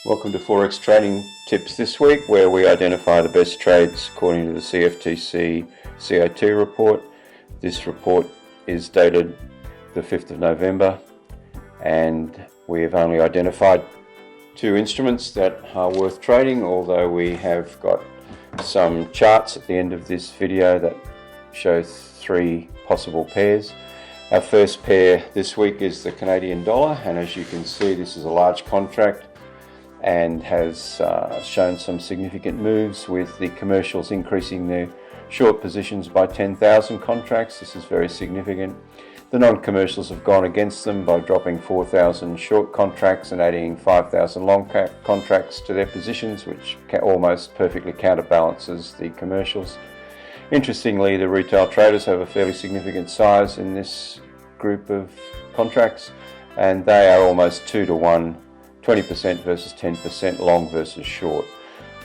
Welcome to Forex Trading Tips this week, where we identify the best trades according to the CFTC CO2 report. This report is dated the 5th of November, and we have only identified two instruments that are worth trading, although we have got some charts at the end of this video that show three possible pairs. Our first pair this week is the Canadian dollar, and as you can see, this is a large contract and has shown some significant moves, with the commercials increasing their short positions by 10,000 contracts. This is very significant. The non-commercials have gone against them by dropping 4,000 short contracts and adding 5,000 long contracts to their positions, which almost perfectly counterbalances the commercials. Interestingly, the retail traders have a fairly significant size in this group of contracts, and they are almost 2 to 1, 20% versus 10% long versus short.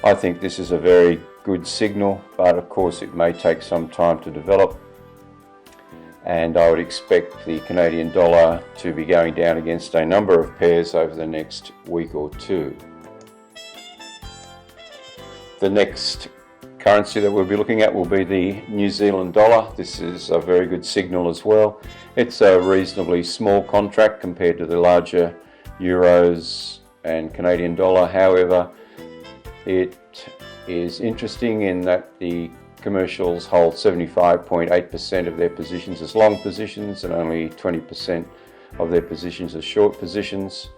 I think this is a very good signal, but of course it may take some time to develop, and I would expect the Canadian dollar to be going down against a number of pairs over the next week or two. The next currency that we'll be looking at will be the New Zealand dollar. This is a very good signal as well. It's a reasonably small contract compared to the larger euros and Canadian dollar. However, it is interesting in that the commercials hold 75.8% of their positions as long positions and only 20% of their positions as short positions.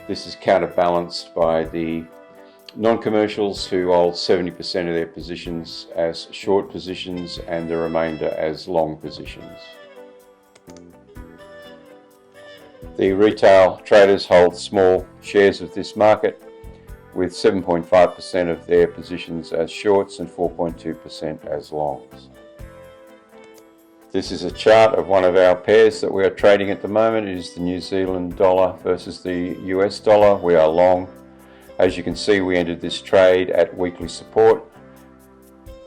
This is counterbalanced by the non-commercials, who hold 70% of their positions as short positions and the remainder as long positions. The retail traders hold small shares of this market, with 7.5% of their positions as shorts and 4.2% as longs. This is a chart of one of our pairs that we are trading at the moment. It is the New Zealand dollar versus the US dollar. We are long. As you can see, we entered this trade at weekly support.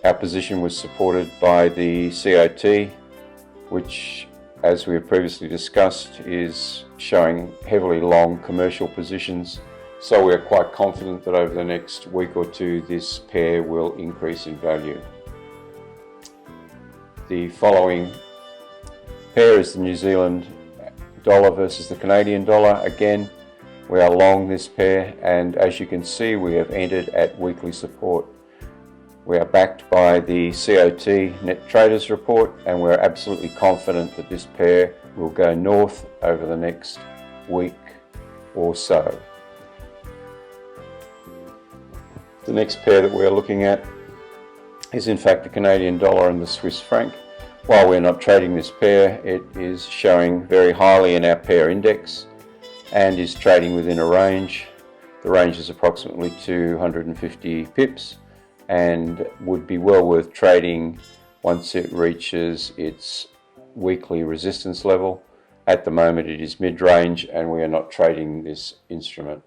Our position was supported by the COT, which, as we have previously discussed, is showing heavily long commercial positions. So we are quite confident that over the next week or two, this pair will increase in value. The following pair is the New Zealand dollar versus the Canadian dollar. Again, we are long this pair, and as you can see, we have entered at weekly support. We are backed by the COT Net Traders report, and we're absolutely confident that this pair will go north over the next week or so. The next pair that we're looking at is in fact the Canadian dollar and the Swiss franc. While we're not trading this pair, it is showing very highly in our pair index and is trading within a range. The range is approximately 250 pips and would be well worth trading once it reaches its weekly resistance level. At the moment it is mid-range, and we are not trading this instrument.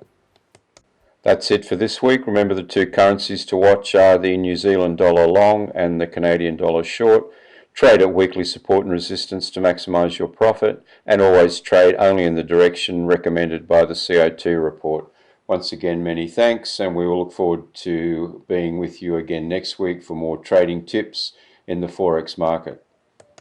That's it for this week. Remember, the two currencies to watch are the New Zealand dollar long and the Canadian dollar short. Trade at weekly support and resistance to maximize your profit, and always trade only in the direction recommended by the CO2 report. Once again, many thanks, and we will look forward to being with you again next week for more trading tips in the Forex market.